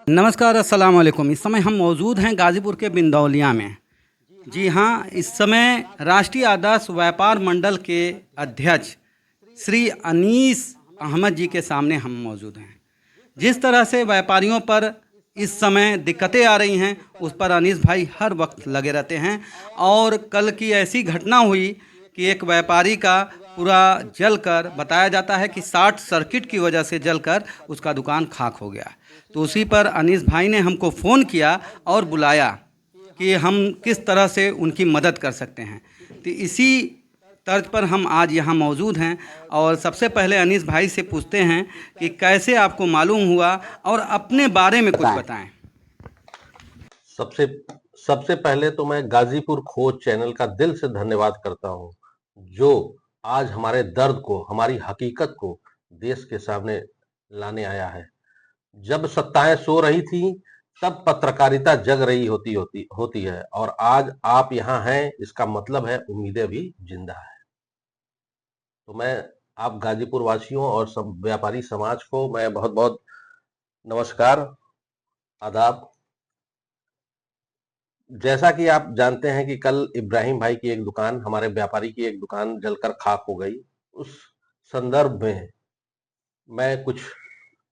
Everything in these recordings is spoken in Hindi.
नमस्कार, अस्सलाम वालेकुम। इस समय हम मौजूद हैं गाज़ीपुर के बिंदौलिया में। जी हाँ, इस समय राष्ट्रीय आदर्श व्यापार मंडल के अध्यक्ष श्री अनीस अहमद जी के सामने हम मौजूद हैं। जिस तरह से व्यापारियों पर इस समय दिक्कतें आ रही हैं, उस पर अनीस भाई हर वक्त लगे रहते हैं। और कल की ऐसी घटना हुई कि एक व्यापारी का पूरा जलकर, बताया जाता है कि शॉर्ट सर्किट की वजह से जलकर उसका दुकान खाक हो गया। तो उसी पर अनीस भाई ने हमको फ़ोन किया और बुलाया कि हम किस तरह से उनकी मदद कर सकते हैं। तो इसी तर्ज पर हम आज यहाँ मौजूद हैं और सबसे पहले अनीस भाई से पूछते हैं कि कैसे आपको मालूम हुआ और अपने बारे में कुछ बताएं। सबसे सबसे पहले तो मैं गाजीपुर खोज चैनल का दिल से धन्यवाद करता हूं, जो आज हमारे दर्द को, हमारी हकीकत को देश के सामने लाने आया है। जब सत्ताएं सो रही थी, तब पत्रकारिता जग रही होती है, और आज आप यहाँ हैं, इसका मतलब है उम्मीदें भी जिंदा है। तो मैं आप गाजीपुर वासियों और सब व्यापारी समाज को मैं बहुत बहुत नमस्कार, आदाब। जैसा कि आप जानते हैं कि कल इब्राहिम भाई की एक दुकान, हमारे व्यापारी की एक दुकान जलकर खाक हो गई। उस संदर्भ में मैं कुछ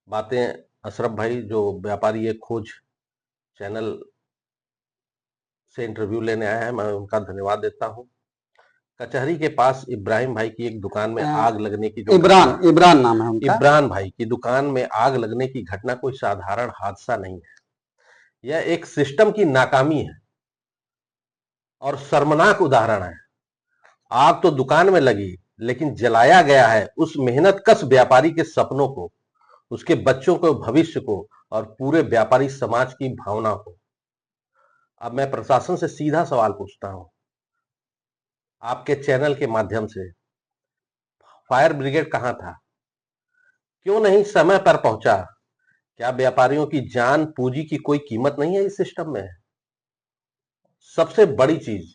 बातें, अशरफ भाई जो व्यापारी एक खोज चैनल से इंटरव्यू लेने आया है, मैं उनका धन्यवाद देता हूं। कचहरी के पास इब्राहिम भाई की एक दुकान में आग लगने की जो इब्रान नाम है उनका। इब्रान भाई की दुकान में आग लगने की घटना कोई साधारण हादसा नहीं है। यह एक सिस्टम की नाकामी है और शर्मनाक उदाहरण है। आग तो दुकान में लगी, लेकिन जलाया गया है उस मेहनत कश व्यापारी के सपनों को, उसके बच्चों के भविष्य को और पूरे व्यापारी समाज की भावना को। अब मैं प्रशासन से सीधा सवाल पूछता हूं, आपके चैनल के माध्यम से, फायर ब्रिगेड कहां था? क्यों नहीं समय पर पहुंचा? क्या व्यापारियों की जान पूंजी की कोई कीमत नहीं है इस सिस्टम में? सबसे बड़ी चीज,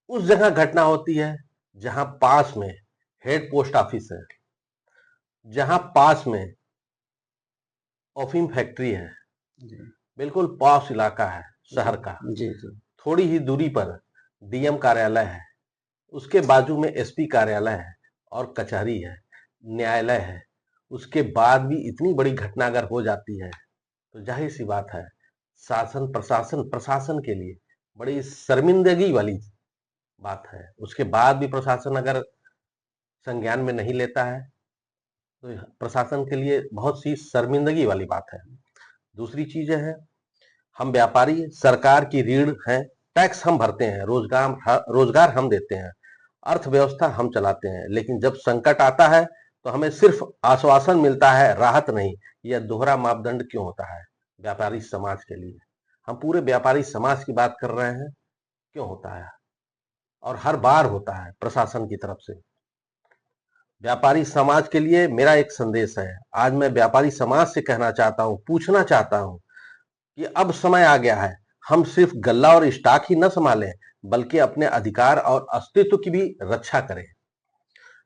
उस जगह घटना होती है जहां पास में हेड पोस्ट ऑफिस है, जहां पास में अफीम फैक्ट्री है, बिल्कुल पॉश इलाका है शहर का। जी जी। थोड़ी ही दूरी पर डीएम कार्यालय है, उसके बाजू में एसपी कार्यालय है और कचहरी है, न्यायालय है। उसके बाद भी इतनी बड़ी घटना अगर हो जाती है, तो जाहिर सी बात है शासन प्रशासन के लिए बड़ी शर्मिंदगी वाली बात है। उसके बाद भी प्रशासन अगर संज्ञान में नहीं लेता है, तो प्रशासन के लिए बहुत सी शर्मिंदगी वाली बात है। दूसरी चीजें हैं, हम व्यापारी सरकार की रीढ़ हैं, टैक्स हम भरते हैं, रोजगार हम देते हैं, अर्थव्यवस्था हम चलाते हैं, लेकिन जब संकट आता है तो हमें सिर्फ आश्वासन मिलता है, राहत नहीं। यह दोहरा मापदंड क्यों होता है व्यापारी समाज के लिए? हम पूरे व्यापारी समाज की बात कर रहे हैं, क्यों होता है? और हर बार होता है प्रशासन की तरफ से। व्यापारी समाज के लिए मेरा एक संदेश है। आज मैं व्यापारी समाज से कहना चाहता हूं, पूछना चाहता हूं कि अब समय आ गया है, हम सिर्फ गल्ला और स्टॉक ही न संभालें, बल्कि अपने अधिकार और अस्तित्व की भी रक्षा करें।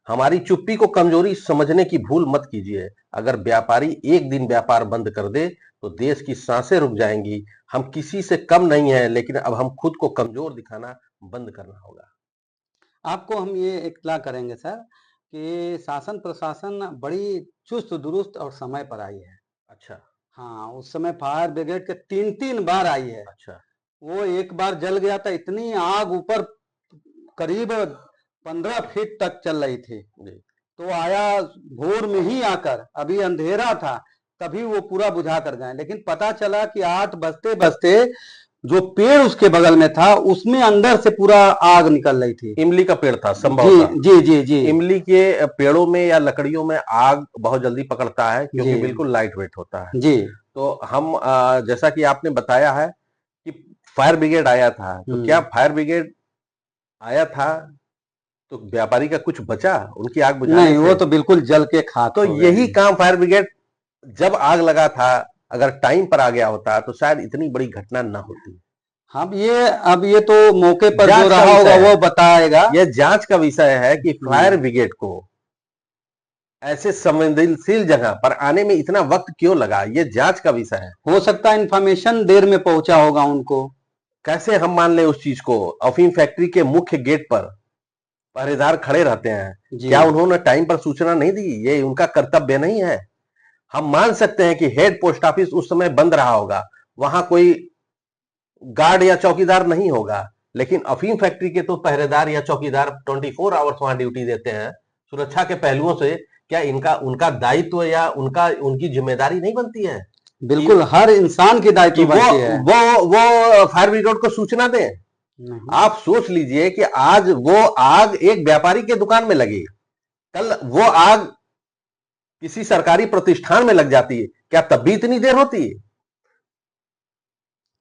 हमारी चुप्पी को कमजोरी समझने की भूल मत कीजिए। अगर व्यापारी एक दिन व्यापार बंद कर दे, तो देश की सांसें रुक जाएंगी। हम किसी से कम नहीं है, लेकिन अब हम खुद को कमजोर दिखाना बंद करना होगा। आपको हम ये इत्तला करेंगे सर कि शासन प्रशासन बड़ी चुस्त दुरुस्त और समय पर आई है। अच्छा। हाँ, उस समय फायर ब्रिगेड के 3-3 बार आई है। अच्छा। वो एक बार जल गया था, इतनी आग ऊपर करीब 15 फीट तक चल रही थी। तो आया भोर में ही आकर, अभी अंधेरा था, तभी वो पूरा बुझा कर गए। लेकिन पता चला कि 8 बजते बजते जो पेड़ उसके बगल में था, उसमें अंदर से पूरा आग निकल रही थी। इमली का पेड़ था संभवतः। जी जी जी। इमली के पेड़ों में या लकड़ियों में आग बहुत जल्दी पकड़ता है, क्योंकि बिल्कुल लाइट वेट होता है जी। तो हम जैसा कि आपने बताया है कि फायर ब्रिगेड आया था, तो क्या फायर ब्रिगेड आया था तो व्यापारी का कुछ बचा उनकी आग बुझाने नहीं, से? वो तो बिल्कुल जल के खाक तो हो गए। यही काम फायर ब्रिगेड जब आग लगा था, अगर टाइम पर आ गया होता तो शायद इतनी बड़ी घटना न होती। अब ये तो मौके पर जो जांच का रहा होगा विषय वो है। बताएगा। यह जांच का विषय है कि फायर ब्रिगेड को ऐसे संवेदनशील जगह पर आने में इतना वक्त क्यों लगा, ये जांच का विषय है। हो सकता है इन्फॉर्मेशन देर में पहुंचा होगा उनको। कैसे हम मान लें उस चीज को। अफीम फैक्ट्री के मुख्य गेट पर पहरेदार खड़े रहते हैं, जी क्या उन्होंने टाइम पर सूचना नहीं दी? ये उनका कर्तव्य नहीं है? हम मान सकते हैं कि हेड पोस्ट ऑफिस उस समय बंद रहा होगा, वहां कोई गार्ड या चौकीदार नहीं होगा, लेकिन अफीम फैक्ट्री के तो पहरेदार या चौकीदार 24 आवर्स वहां ड्यूटी देते हैं। सुरक्षा के पहलुओं से क्या इनका उनका दायित्व या उनकी जिम्मेदारी नहीं बनती है? बिल्कुल, हर इंसान की दायित्व बनती है। वो फायर ब्रिगेड को सूचना दें। नहीं। आप सोच लीजिए कि आज वो आग एक व्यापारी के दुकान में लगी, कल वो आग किसी सरकारी प्रतिष्ठान में लग जाती है, क्या तब भी इतनी देर होती?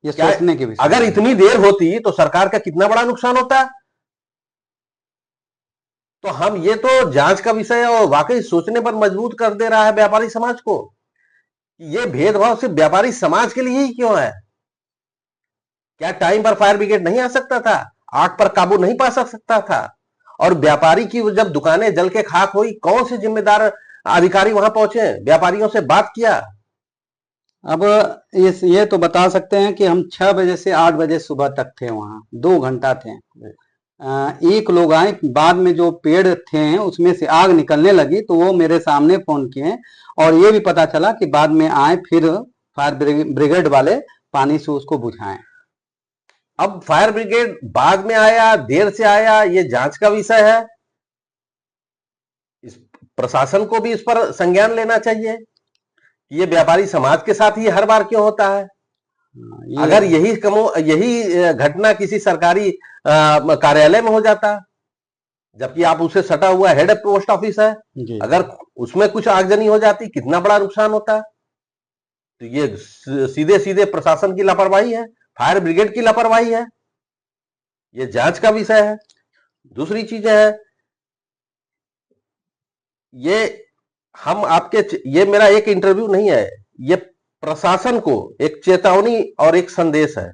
ये सोचने की विषय अगर है। इतनी देर होती तो सरकार का कितना बड़ा नुकसान होता। तो हम ये तो जांच का विषय है और वाकई सोचने पर मजबूर कर दे रहा है व्यापारी समाज को। ये भेदभाव सिर्फ व्यापारी समाज के लिए ही क्यों है? क्या टाइम पर फायर ब्रिगेड नहीं आ सकता था? आग पर काबू नहीं पा सकता था? और व्यापारी की जब दुकानें जल के खाक हुई, कौन से जिम्मेदार अधिकारी वहां पहुंचे, व्यापारियों से बात किया? अब ये तो बता सकते हैं कि हम 6 बजे से 8 बजे सुबह तक थे वहां, 2 घंटा थे। एक लोग आए, बाद में जो पेड़ थे उसमें से आग निकलने लगी तो वो मेरे सामने फोन किए और ये भी पता चला कि बाद में आए फिर फायर ब्रिगेड वाले पानी से उसको बुझाएं। अब फायर ब्रिगेड बाद में आया, देर से आया, ये जांच का विषय है। इस प्रशासन को भी इस पर संज्ञान लेना चाहिए। ये व्यापारी समाज के साथ ही हर बार क्यों होता है? अगर यही घटना किसी सरकारी कार्यालय में हो जाता, जबकि आप उससे सटा हुआ हेड पोस्ट ऑफिस है, अगर उसमें कुछ आगजनी हो जाती, कितना बड़ा नुकसान होता। तो ये सीधे सीधे प्रशासन की लापरवाही है, फायर ब्रिगेड की लापरवाही है। ये जांच का विषय है। दूसरी चीजें है, ये मेरा एक इंटरव्यू नहीं है, ये प्रशासन को एक चेतावनी और एक संदेश है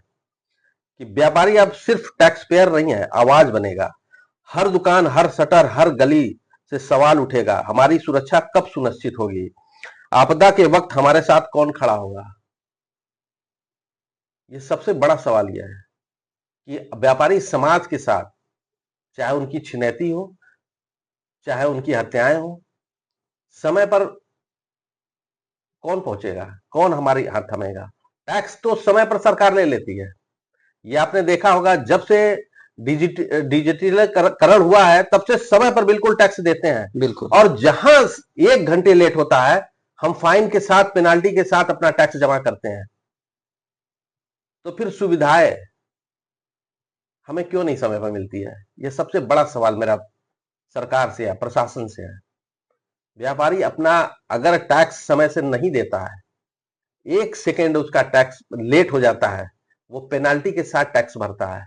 कि व्यापारी अब सिर्फ टैक्स पेयर नहीं है, आवाज बनेगा। हर दुकान, हर शटर, हर गली से सवाल उठेगा, हमारी सुरक्षा कब सुनिश्चित होगी? आपदा के वक्त हमारे साथ कौन खड़ा होगा? ये सबसे बड़ा सवाल यह है कि व्यापारी समाज के साथ, चाहे उनकी छिनैती हो, चाहे उनकी हत्याएं हो, समय पर कौन पहुंचेगा? कौन हमारी हाथ थमेगा? टैक्स तो समय पर सरकार ले लेती है। ये आपने देखा होगा, जब से डिजिटलीकरण हुआ है तब से समय पर बिल्कुल टैक्स देते हैं। बिल्कुल। और जहां 1 घंटे लेट होता है, हम फाइन के साथ, पेनाल्टी के साथ अपना टैक्स जमा करते हैं। तो फिर सुविधाएं हमें क्यों नहीं समय पर मिलती है? यह सबसे बड़ा सवाल मेरा सरकार से है, प्रशासन से है। व्यापारी अपना अगर टैक्स समय से नहीं देता है, 1 सेकेंड उसका टैक्स लेट हो जाता है, वो पेनाल्टी के साथ टैक्स भरता है।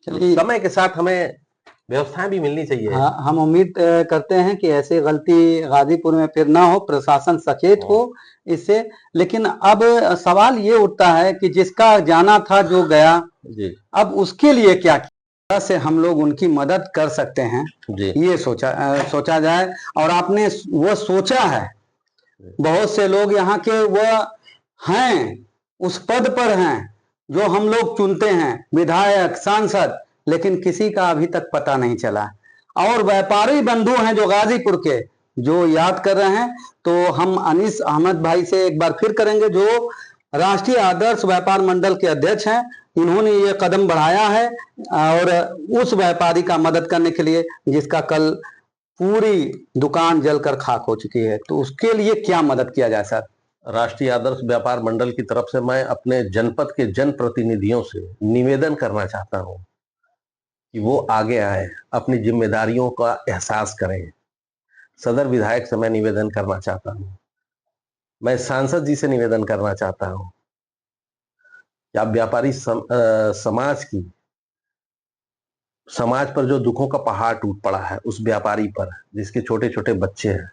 तो समय के साथ हमें व्यवस्थाएं भी मिलनी चाहिए। हाँ, हम उम्मीद करते हैं कि ऐसी गलती गाजीपुर में फिर ना हो, प्रशासन सचेत हो इससे। लेकिन अब सवाल ये उठता है कि जिसका जाना था जो गया जी, अब उसके लिए क्या किया से हम लोग उनकी मदद कर सकते हैं जी। ये सोचा जाए। और आपने वो सोचा है, बहुत से लोग यहाँ के वो हैं, उस पद पर हैं जो हम लोग चुनते हैं, विधायक, सांसद, लेकिन किसी का अभी तक पता नहीं चला। और व्यापारी बंधु हैं जो गाजीपुर के, जो याद कर रहे हैं, तो हम अनीस अहमद भाई से एक बार फिर करेंगे, जो राष्ट्रीय आदर्श व्यापार मंडल के अध्यक्ष हैं। इन्होंने ये कदम बढ़ाया है और उस व्यापारी का मदद करने के लिए जिसका कल पूरी दुकान जलकर खाक हो चुकी है, तो उसके लिए क्या मदद किया जाए सर? राष्ट्रीय आदर्श व्यापार मंडल की तरफ से मैं अपने जनपद के जनप्रतिनिधियों से निवेदन करना चाहता हूं कि वो आगे आए, अपनी जिम्मेदारियों का एहसास करें। सदर विधायक से मैं निवेदन करना चाहता हूं, मैं सांसद जी से निवेदन करना चाहता हूं कि आप व्यापारी समाज पर जो दुखों का पहाड़ टूट पड़ा है, उस व्यापारी पर जिसके छोटे छोटे बच्चे हैं,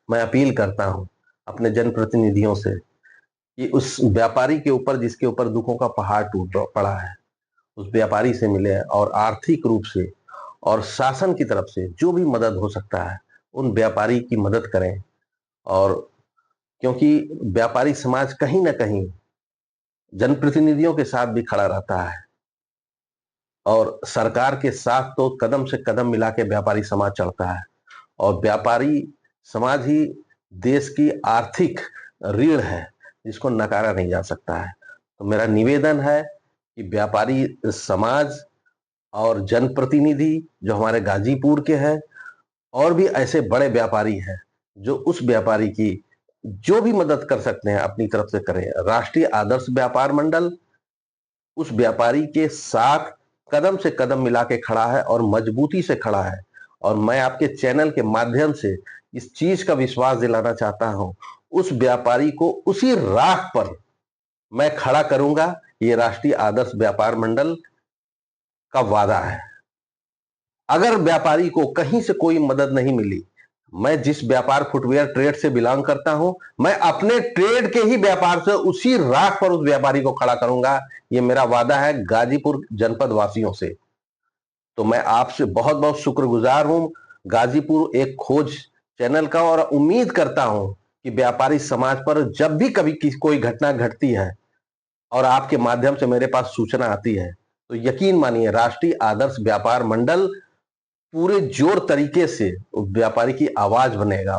मैं अपील करता हूं अपने जनप्रतिनिधियों से कि उस व्यापारी के ऊपर, जिसके ऊपर दुखों का पहाड़ टूट पड़ा है, उस व्यापारी से मिले और आर्थिक रूप से और शासन की तरफ से जो भी मदद हो सकता है उन व्यापारी की मदद करें। और क्योंकि व्यापारी समाज कहीं ना कहीं जनप्रतिनिधियों के साथ भी खड़ा रहता है और सरकार के साथ तो कदम से कदम मिला के व्यापारी समाज चलता है, और व्यापारी समाज ही देश की आर्थिक रीढ़ है जिसको नकारा नहीं जा सकता है। तो मेरा निवेदन है कि व्यापारी समाज और जनप्रतिनिधि जो हमारे गाजीपुर के हैं, और भी ऐसे बड़े व्यापारी हैं जो उस व्यापारी की जो भी मदद कर सकते हैं अपनी तरफ से करें। राष्ट्रीय आदर्श व्यापार मंडल उस व्यापारी के साथ कदम से कदम मिला के खड़ा है और मजबूती से खड़ा है। और मैं आपके चैनल के माध्यम से इस चीज का विश्वास दिलाना चाहता हूं, उस व्यापारी को उसी राह पर मैं खड़ा करूंगा। ये राष्ट्रीय आदर्श व्यापार मंडल का वादा है। अगर व्यापारी को कहीं से कोई मदद नहीं मिली, मैं जिस व्यापार फुटवेयर ट्रेड से बिलोंग करता हूं, मैं अपने ट्रेड के ही व्यापार से उसी राह पर उस व्यापारी को खड़ा करूंगा। ये मेरा वादा है गाजीपुर जनपद वासियों से। तो मैं आपसे बहुत बहुत शुक्रगुजार हूं गाजीपुर एक खोज चैनल का, और उम्मीद करता हूं कि व्यापारी समाज पर जब भी कभी कोई घटना घटती है और आपके माध्यम से मेरे पास सूचना आती है, तो यकीन मानिए राष्ट्रीय आदर्श व्यापार मंडल पूरे जोर तरीके से व्यापारी की आवाज बनेगा।